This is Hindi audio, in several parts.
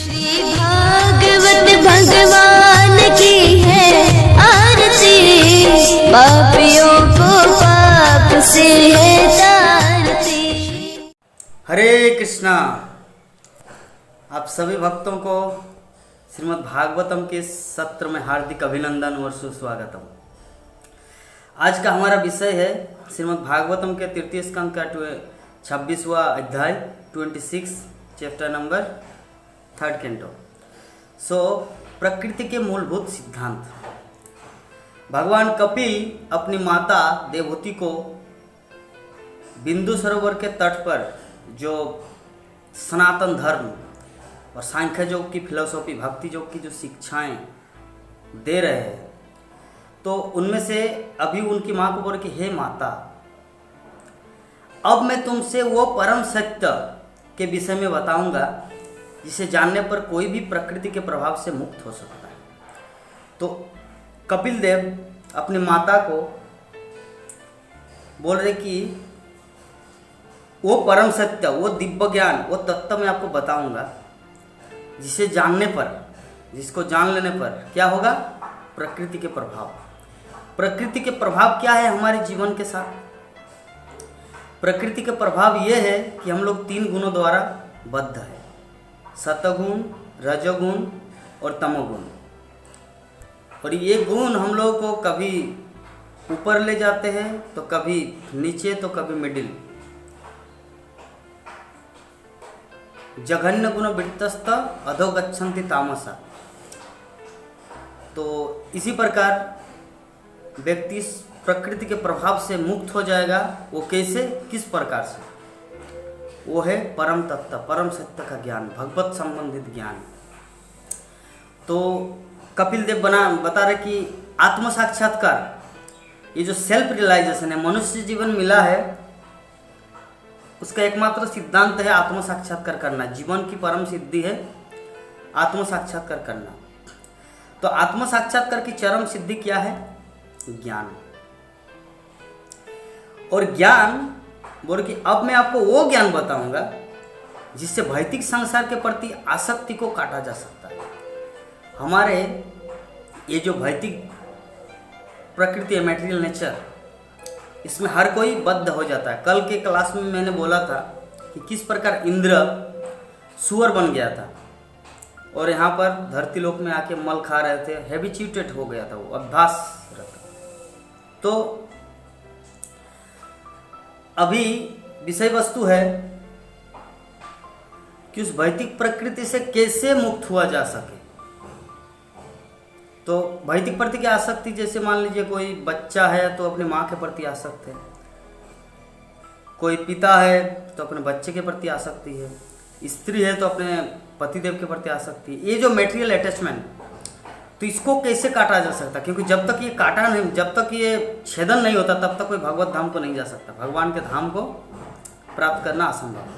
श्री भागवत भगवान की है आरती, पापियों को पाप से है तारती। हरे कृष्णा। आप सभी भक्तों को श्रीमद् भागवतम के सत्र में हार्दिक अभिनंदन और सुस्वागतम। आज का हमारा विषय है श्रीमद् भागवतम के तृतीय स्कंद का 26वां अध्याय 26 चैप्टर नंबर 3rd कैंटो। प्रकृति के मूलभूत सिद्धांत। भगवान कपिल अपनी माता देवहूति को बिंदु सरोवर के तट पर जो सनातन धर्म और सांख्य योग की फिलोसॉफी, भक्ति योग की जो शिक्षाएं दे रहे हैं, तो उनमें से अभी उनकी माँ को बोले कि हे माता, अब मैं तुमसे वो परम सत्य के विषय में बताऊंगा जिसे जानने पर कोई भी प्रकृति के प्रभाव से मुक्त हो सकता है। तो कपिल देव अपनी माता को बोल रहे कि वो परम सत्य, वो दिव्य ज्ञान, वो तत्व मैं आपको बताऊंगा जिसे जानने पर, जिसको जान लेने पर क्या होगा? प्रकृति के प्रभाव। प्रकृति के प्रभाव क्या है हमारे जीवन के साथ? प्रकृति के प्रभाव ये है कि हम लोग 3 गुणों द्वारा बद्ध है, सतगुण, रजोगुण और तमोगुण। और ये गुण हम लोग को कभी ऊपर ले जाते हैं तो कभी नीचे तो कभी मिडिल। जघन्य गुण वृत्तस्थ अधोगच्छन्ति तामसा। तो इसी प्रकार व्यक्ति प्रकृति के प्रभाव से मुक्त हो जाएगा। वो कैसे, किस प्रकार से? वो है परम तत्व, परम सत्य का ज्ञान, भगवत संबंधित ज्ञान। तो कपिल देव बता रहे कि आत्म साक्षात्कार, ये जो सेल्फ रियलाइजेशन है, मनुष्य जीवन मिला है, उसका एकमात्र सिद्धांत है आत्म साक्षात्कार करना। जीवन की परम सिद्धि है आत्म साक्षात्कार करना। तो आत्म साक्षात्कार की चरम सिद्धि क्या है? ज्ञान। और ज्ञान बोल कि अब मैं आपको वो ज्ञान बताऊंगा जिससे भौतिक संसार के प्रति आसक्ति को काटा जा सकता है। हमारे ये जो भौतिक प्रकृति है, मैटेरियल नेचर, इसमें हर कोई बद्ध हो जाता है। कल के क्लास में मैंने बोला था कि किस प्रकार इंद्र सुअर बन गया था और यहाँ पर धरती लोक में आके मल खा रहे थे, हैबिचुएटेड हो गया था, वो अभ्यास रहता। तो अभी विषय वस्तु है कि उस भौतिक प्रकृति से कैसे मुक्त हुआ जा सके। तो भौतिक प्रति की आसक्ति, जैसे मान लीजिए कोई बच्चा है तो अपने माँ के प्रति आसक्त है, कोई पिता है तो अपने बच्चे के प्रति आसक्ति है, स्त्री है तो अपने पतिदेव के प्रति आसक्ति है। ये जो मेटेरियल अटैचमेंट, तो इसको कैसे काटा जा सकता? क्योंकि जब तक ये काटा नहीं, जब तक ये छेदन नहीं होता, तब तक कोई भगवत धाम को नहीं जा सकता। भगवान के धाम को प्राप्त करना असंभव है।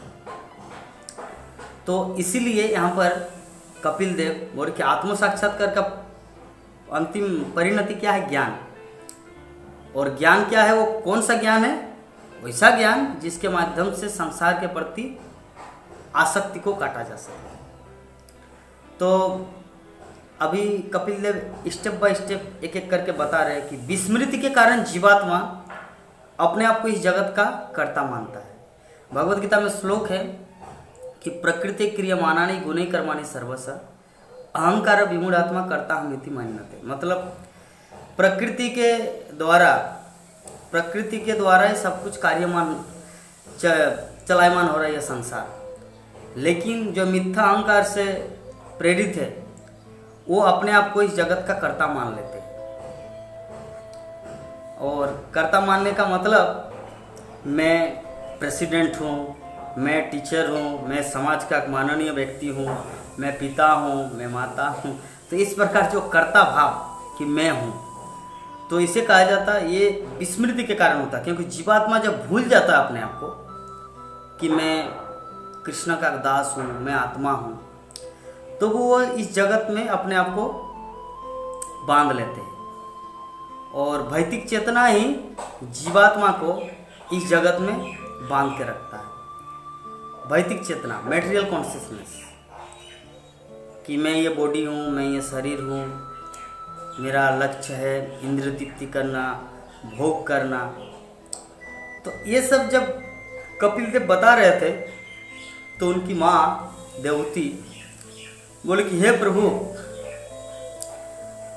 तो इसीलिए यहाँ पर कपिल देव बोले कि आत्म साक्षात्कार का अंतिम परिणति क्या है? ज्ञान। और ज्ञान क्या है? वो कौन सा ज्ञान है? वैसा ज्ञान जिसके माध्यम से संसार के प्रति आसक्ति को काटा जा सके। तो अभी Kapil Dev step by step एक एक करके बता रहे हैं कि विस्मृति के कारण जीवात्मा अपने आप को इस जगत का कर्ता मानता है। भगवत गीता में श्लोक है कि प्रकृति क्रियमाणानि गुणे कर्माणि सर्वश अहंकार विमूढ़ात्मा कर्ता हमिति मन्यते। मतलब प्रकृति के द्वारा ही सब कुछ कार्यमान चलायमान हो रहा है यह संसार। लेकिन जो मिथ्या अहंकार से प्रेरित है वो अपने आप को इस जगत का कर्ता मान लेते हैं। और कर्ता मानने का मतलब मैं प्रेसिडेंट हूँ, मैं टीचर हूँ, मैं समाज का माननीय व्यक्ति हूँ, मैं पिता हूँ, मैं माता हूँ। तो इस प्रकार जो कर्ता भाव कि मैं हूँ, तो इसे कहा जाता है ये विस्मृति के कारण होता है। क्योंकि जीवात्मा जब भूल जाता है अपने आप को कि मैं कृष्ण का दास हूँ, मैं आत्मा हूँ, तो वो इस जगत में अपने आप को बांध लेते हैं। और भौतिक चेतना ही जीवात्मा को इस जगत में बांध के रखता है। भौतिक चेतना, मेटेरियल कॉन्शियसनेस। कि मैं ये बॉडी हूँ, मैं ये शरीर हूँ, मेरा लक्ष्य है इंद्रिय तृप्ति करना, भोग करना। तो ये सब जब कपिल देव बता रहे थे तो उनकी माँ देवती बोले कि हे प्रभु,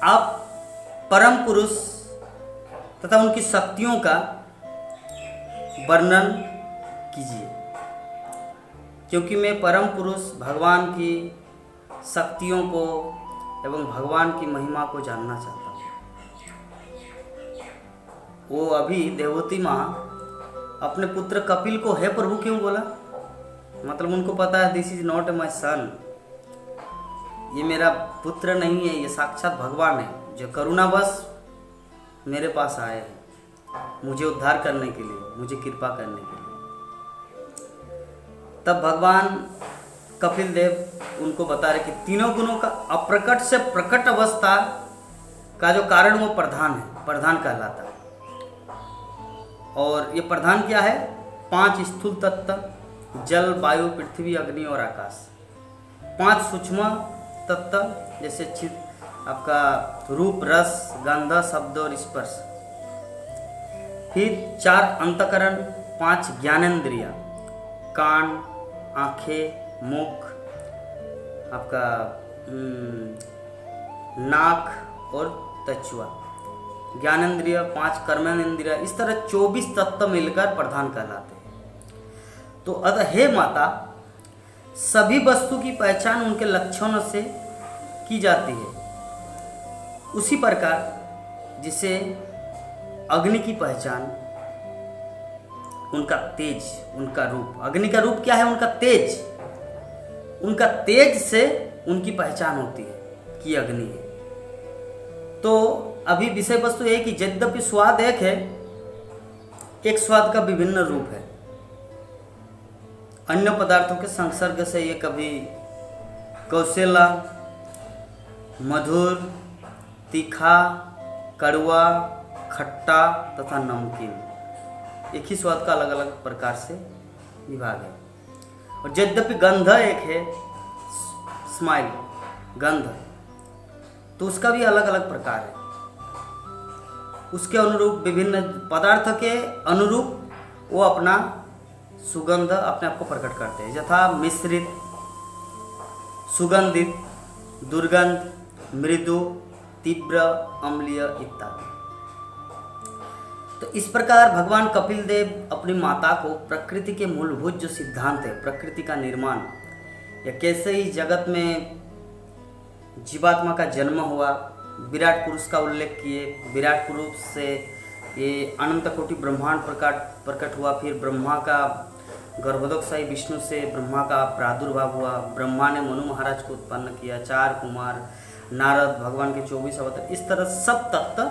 आप परम पुरुष तथा उनकी शक्तियों का वर्णन कीजिए, क्योंकि मैं परम पुरुष भगवान की शक्तियों को एवं भगवान की महिमा को जानना चाहता हूँ। वो अभी देवती माँ अपने पुत्र कपिल को हे प्रभु क्यों बोला? मतलब उनको पता है दिस इज नॉट माई सन, ये मेरा पुत्र नहीं है, ये साक्षात भगवान है जो करुणावश मेरे पास आए हैं मुझे उद्धार करने के लिए, मुझे कृपा करने के लिए। तब भगवान कपिल देव उनको बता रहे कि तीनों गुणों का अप्रकट से प्रकट अवस्था का जो कारण वो प्रधान है, प्रधान कहलाता है। और ये प्रधान क्या है? 5 स्थूल तत्व, जल, वायु, पृथ्वी, अग्नि और आकाश। 5 सूक्ष्म तत्व जैसे आपका रूप, रस, गंध, शब्द और स्पर्श। फिर 4 अंतकरण, 5 ज्ञानेंद्रिया, कान, आंखें, मुख, आपका नाक और तचुआ। ज्ञानेंद्रिय, 5 कर्मेंद्रिय, इस तरह 24 तत्व मिलकर प्रधान कहलाते हैं। तो अतः हे माता, सभी वस्तु की पहचान उनके लक्षणों से की जाती है। उसी प्रकार जिसे अग्नि की पहचान उनका तेज, उनका रूप। अग्नि का रूप क्या है? उनका तेज। उनका तेज से उनकी पहचान होती है कि अग्नि है। तो अभी विषय वस्तु है कि यद्यपि स्वाद एक है, एक स्वाद का विभिन्न रूप है। अन्य पदार्थों के संसर्ग से ये कभी कौशला, मधुर, तीखा, कड़वा, खट्टा तथा नमकीन, एक ही स्वाद का अलग अलग प्रकार से विभाग है। और यद्यपि गंध एक है, स्माइल, गंध, तो उसका भी अलग अलग प्रकार है। उसके अनुरूप विभिन्न पदार्थ के अनुरूप वो अपना सुगंध अपने आप को प्रकट करते हैं, यथा मिश्रित, सुगंधित, दुर्गंध, मृदु, तीव्र, अम्लीय इत्यादि। तो इस प्रकार भगवान कपिल देव अपनी माता को प्रकृति के मूलभूत जो सिद्धांत है, प्रकृति का निर्माण या कैसे ही जगत में जीवात्मा का जन्म हुआ, विराट पुरुष का उल्लेख किए। विराट पुरुष से ये अनंत कोटि ब्रह्मांड प्रकट हुआ। फिर ब्रह्मा का गर्भोदकशाही विष्णु से ब्रह्मा का प्रादुर्भाव हुआ। ब्रह्मा ने मनु महाराज को उत्पन्न किया, 4 कुमार, नारद, भगवान के 24 अवतार, इस तरह सब तत्व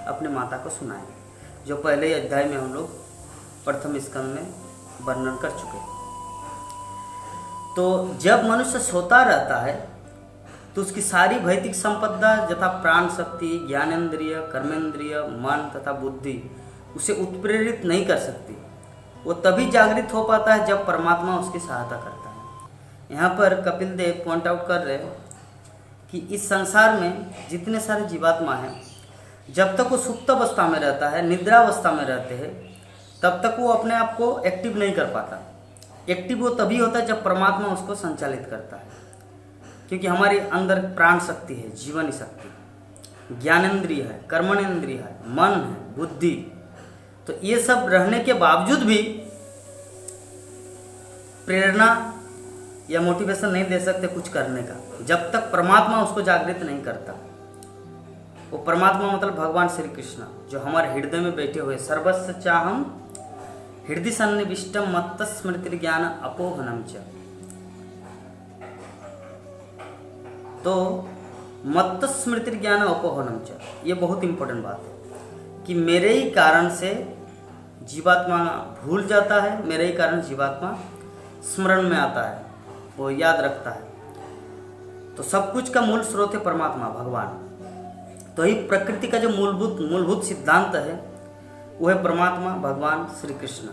अपने माता को सुनाए, जो पहले अध्याय में हम लोग प्रथम स्कंद में वर्णन कर चुके। तो जब मनुष्य सोता रहता है तो उसकी सारी भौतिक संपदा यथा प्राण शक्ति, ज्ञानेंद्रिय, कर्मेंद्रिय, मन तथा बुद्धि उसे उत्प्रेरित नहीं कर सकती। वो तभी जागृत हो पाता है जब परमात्मा उसकी सहायता करता है। यहाँ पर कपिल देव पॉइंट आउट कर रहे हैं कि इस संसार में जितने सारे जीवात्मा हैं, जब तक वो सुप्त अवस्था में रहता है, निद्रा अवस्था में रहते हैं, तब तक वो अपने आप को एक्टिव नहीं कर पाता। एक्टिव वो तभी होता है जब परमात्मा उसको संचालित करता है, क्योंकि हमारे अंदर प्राण शक्ति है, जीवनी शक्ति, ज्ञानेंद्रिय है, कर्मणेंद्रिय है, मन है, बुद्धि। तो ये सब रहने के बावजूद भी प्रेरणा या मोटिवेशन नहीं दे सकते कुछ करने का, जब तक परमात्मा उसको जागृत नहीं करता। वो परमात्मा मतलब भगवान श्री कृष्ण, जो हमारे हृदय में बैठे हुए, सर्वस्व चाहम हृदय सन्निविष्टम मत्त स्मृति ज्ञान अपोहनम च। तो मत्त स्मृति ज्ञान अपोहनम च, ये बहुत इंपॉर्टेंट बात है कि मेरे ही कारण से जीवात्मा भूल जाता है, मेरे ही कारण जीवात्मा स्मरण में आता है, वो याद रखता है। तो सब कुछ का मूल स्रोत है परमात्मा, भगवान। तो ही प्रकृति का जो मूलभूत सिद्धांत है वो है परमात्मा, भगवान श्री कृष्ण।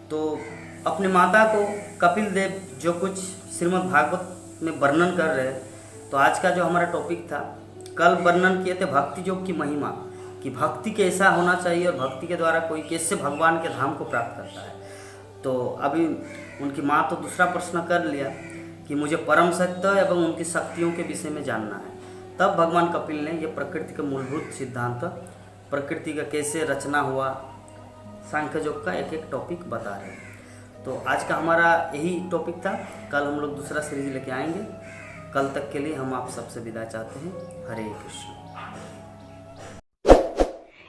तो अपनी माता को कपिल देव जो कुछ श्रीमद् भागवत में वर्णन कर रहे हैं, तो आज का जो हमारा टॉपिक था, कल वर्णन किए थे भक्ति योग की महिमा, कि भक्ति कैसा होना चाहिए और भक्ति के द्वारा कोई कैसे भगवान के धाम को प्राप्त करता है। तो अभी उनकी माँ तो दूसरा प्रश्न कर लिया कि मुझे परम सत्य एवं उनकी शक्तियों के विषय में जानना है। तब भगवान कपिल ने ये प्रकृति के मूलभूत सिद्धांत, प्रकृति का कैसे रचना हुआ, सांख्य योग का एक एक टॉपिक बता रहे हैं। तो आज का हमारा यही टॉपिक था। कल हम लोग दूसरा सीरीज लेके आएंगे। कल तक के लिए हम आप सबसे विदा चाहते हैं। हरे कृष्ण।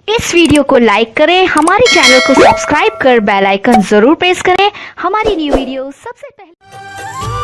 इस वीडियो को लाइक करें, हमारे चैनल को सब्सक्राइब कर बेल आइकन जरूर प्रेस करें हमारी न्यू वीडियो सबसे पहले।